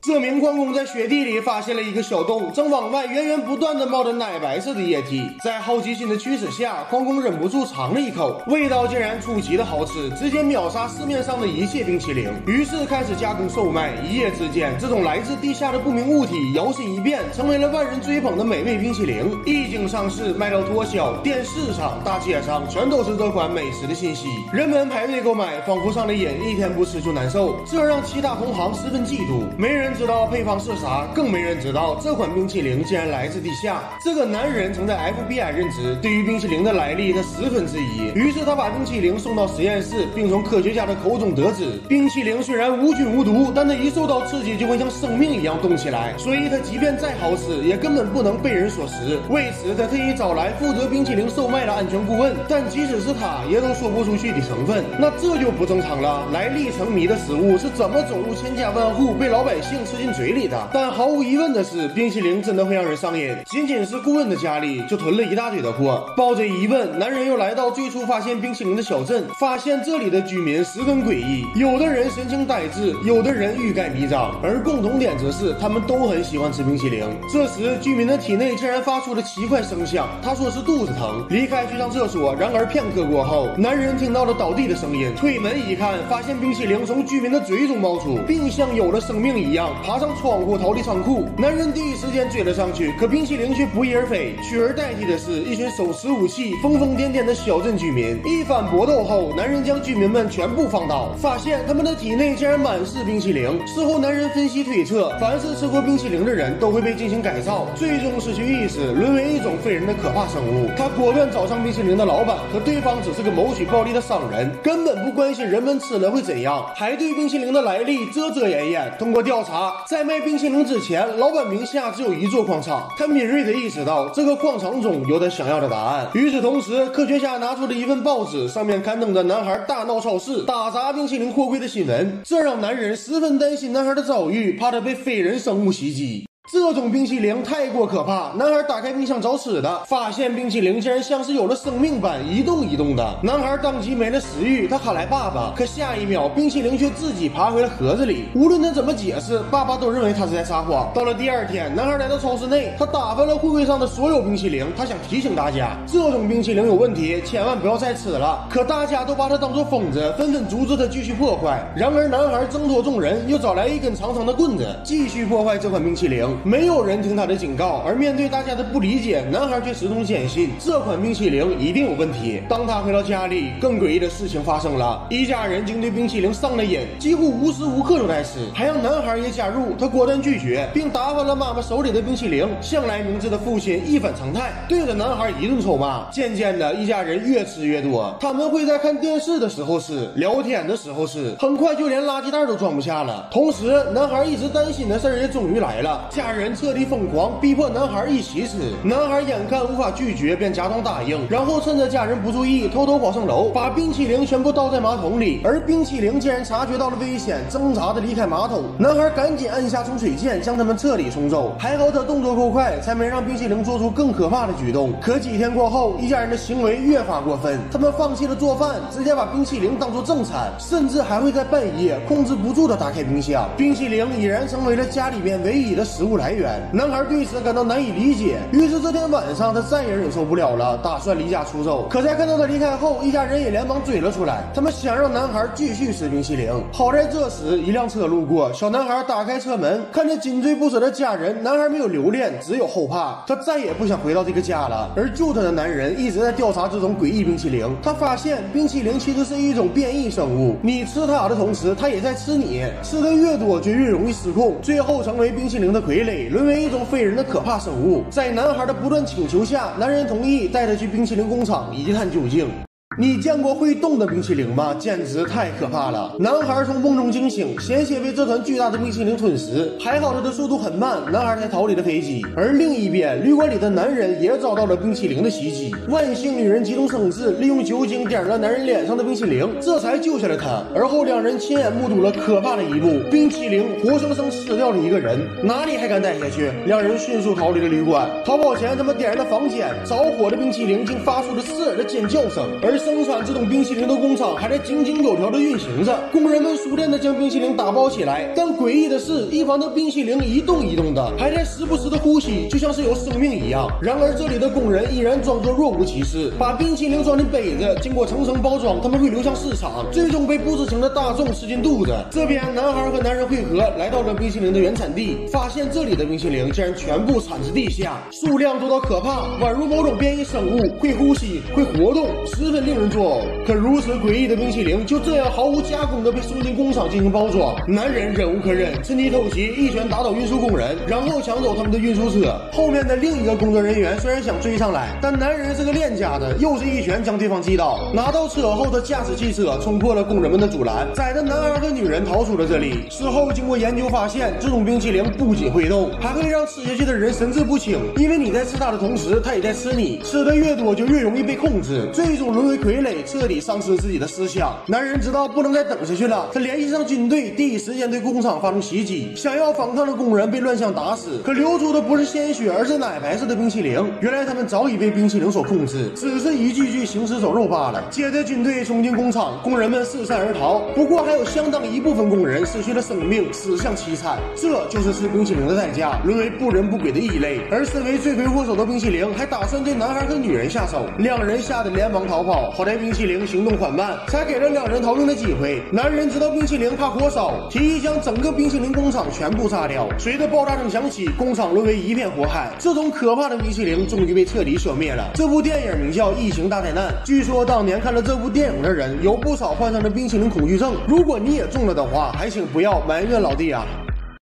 这名矿工在雪地里发现了一个小洞，正往外源源不断的冒着奶白色的液体。在好奇心的驱使下，矿工忍不住尝了一口，味道竟然出奇的好吃，直接秒杀市面上的一切冰淇淋。于是开始加工售卖。一夜之间，这种来自地下的不明物体摇身一变，成为了万人追捧的美味冰淇淋。一经上市，卖到脱销，电视上、大街上全都是这款美食的信息。人们排队购买，仿佛上了瘾，一天不吃就难受，这让其他同行十分嫉妒。没人知道配方是啥，更没人知道这款冰淇淋竟然来自地下。这个男人曾在 FBI 任职，对于冰淇淋的来历他十分质疑，于是他把冰淇淋送到实验室，并从科学家的口中得知，冰淇淋虽然无菌无毒，但它一受到刺激就会像生命一样动起来，所以它即便再好吃，也根本不能被人所食。为此，他特意找来负责冰淇淋售卖的安全顾问，但即使是他，也都说不出具体成分。那这就不正常了，来历成谜的食物是怎么走入千家万户，被老百姓吃进嘴里的？但毫无疑问的是，冰淇淋真的会让人上瘾。仅仅是顾问的家里就囤了一大堆的货。抱着疑问，男人又来到最初发现冰淇淋的小镇，发现这里的居民十分诡异，有的人神情呆滞，有的人欲盖弥彰，而共同点则是他们都很喜欢吃冰淇淋。这时，居民的体内竟然发出了奇怪声响，他说是肚子疼，离开去上厕所。然而片刻过后，男人听到了倒地的声音，推门一看，发现冰淇淋从居民的嘴中冒出，并像有了生命一样爬上窗户逃离仓库。男人第一时间追了上去，可冰淇淋却不翼而飞，取而代替的是一群手持武器、疯疯癫癫的小镇居民。一番搏斗后，男人将居民们全部放倒，发现他们的体内竟然满是冰淇淋。事后，男人分析推测，凡是吃过冰淇淋的人都会被进行改造，最终失去意识，沦为一种非人的可怕生物。他果断找上冰淇淋的老板，可对方只是个谋取暴利的商人，根本不关心人们吃了会怎样，还对冰淇淋的来历遮遮掩掩。通过调查，在卖冰淇淋之前，老板名下只有一座矿场。他敏锐地意识到这个矿场中有他想要的答案。与此同时，科学家拿出了一份报纸，上面刊登着男孩大闹超市、打砸冰淇淋货柜的新闻，这让男人十分担心男孩的遭遇，怕他被非人生物袭击。这种冰淇淋太过可怕，男孩打开冰箱找吃的，发现冰淇淋竟然像是有了生命般一动一动的。男孩当即没了食欲，他喊来爸爸，可下一秒冰淇淋却自己爬回了盒子里。无论他怎么解释，爸爸都认为他是在撒谎。到了第二天，男孩来到超市内，他打翻了货柜上的所有冰淇淋，他想提醒大家，这种冰淇淋有问题，千万不要再吃了。可大家都把他当作疯子，纷纷阻止他继续破坏。然而男孩挣脱众人，又找来一根长长的棍子，继续破坏这款冰淇淋。没有人听他的警告，而面对大家的不理解，男孩却始终坚信这款冰淇淋一定有问题。当他回到家里，更诡异的事情发生了，一家人竟对冰淇淋上了瘾，几乎无时无刻都在吃，还让男孩也加入。他果断拒绝，并打翻了妈妈手里的冰淇淋。向来明智的父亲一反常态，对着男孩一顿臭骂。渐渐的，一家人越吃越多，他们会在看电视的时候吃，聊天的时候吃，很快就连垃圾袋都装不下了。同时，男孩一直担心的事儿也终于来了，家人彻底疯狂，逼迫男孩一起吃。男孩眼看无法拒绝，便假装答应，然后趁着家人不注意，偷偷跑上楼，把冰淇淋全部倒在马桶里。而冰淇淋竟然察觉到了危险，挣扎的离开马桶。男孩赶紧按下冲水键，将他们彻底冲走。还好他动作够快，才没让冰淇淋做出更可怕的举动。可几天过后，一家人的行为越发过分，他们放弃了做饭，直接把冰淇淋当作正餐，甚至还会在半夜控制不住的打开冰箱。冰淇淋已然成为了家里边唯一的食物来源。男孩对此感到难以理解，于是这天晚上他再也忍受不了了，打算离家出走。可在看到他离开后，一家人也连忙追了出来，他们想让男孩继续吃冰淇淋。好在这时一辆车路过，小男孩打开车门，看着紧追不舍的家人，男孩没有留恋，只有后怕，他再也不想回到这个家了。而救他的男人一直在调查这种诡异冰淇淋，他发现冰淇淋其实是一种变异生物，你吃它的同时，它也在吃你，吃的越多就越容易失控，最后成为冰淇淋的傀儡，沦为一种非人的可怕生物。在男孩的不断请求下，男人同意带他去冰淇淋工厂一探究竟。你见过会动的冰淇淋吗？简直太可怕了！男孩从梦中惊醒，险些被这团巨大的冰淇淋吞食，还好他的速度很慢，男孩才逃离了飞机。而另一边，旅馆里的男人也遭到了冰淇淋的袭击，万幸女人急中生智，利用酒精点了男人脸上的冰淇淋，这才救下了他。而后两人亲眼目睹了可怕的一幕，冰淇淋活生生吃掉了一个人，哪里还敢待下去？两人迅速逃离了旅馆。逃跑前，他们点燃了房间，着火的冰淇淋竟发出了刺耳的尖叫声，而生产这种冰淇淋的工厂还在井井有条的运行着，工人们熟练的将冰淇淋打包起来。但诡异的是，一旁的冰淇淋一动一动的，还在时不时的呼吸，就像是有生命一样。然而这里的工人依然装作若无其事，把冰淇淋装进杯子，经过层层包装，他们会流向市场，最终被不知情的大众吃进肚子。这边男孩和男人会合，来到了冰淇淋的原产地，发现这里的冰淇淋竟然全部产自地下，数量多到可怕，宛如某种变异生物，会呼吸，会活动，十分令人作呕。可如此诡异的冰淇淋就这样毫无加工的被送进工厂进行包装。男人忍无可忍，趁机偷袭，一拳打倒运输工人，然后抢走他们的运输车。后面的另一个工作人员虽然想追上来，但男人是个练家的，又是一拳将对方击倒。拿到车后的驾驶汽车冲破了工人们的阻拦，载着男孩和女人逃出了这里。事后经过研究发现，这种冰淇淋不仅会动，还会让吃下去的人神志不清，因为你在吃它的同时，它也在吃你，吃的越多就越容易被控制，最终沦为傀儡，彻底丧失自己的思想。男人知道不能再等下去了，他联系上军队，第一时间对工厂发动袭击，想要反抗的工人被乱枪打死，可流出的不是鲜血，而是奶白色的冰淇淋。原来他们早已被冰淇淋所控制，只是一句句行尸走肉罢了。接着军队冲进工厂，工人们四散而逃，不过还有相当一部分工人失去了生命，死相凄惨。这就是吃冰淇淋的代价，沦为不人不鬼的异类。而身为罪魁祸首的冰淇淋还打算对男孩和女人下手，两人吓得连忙逃跑。好在冰淇淋行动缓慢，才给了两人逃命的机会。男人知道冰淇淋怕火烧，提议将整个冰淇淋工厂全部炸掉。随着爆炸声响起，工厂沦为一片火海。这种可怕的冰淇淋终于被彻底消灭了。这部电影名叫《异形大灾难》，据说当年看了这部电影的人有不少患上了冰淇淋恐惧症。如果你也中了的话，还请不要埋怨老弟啊。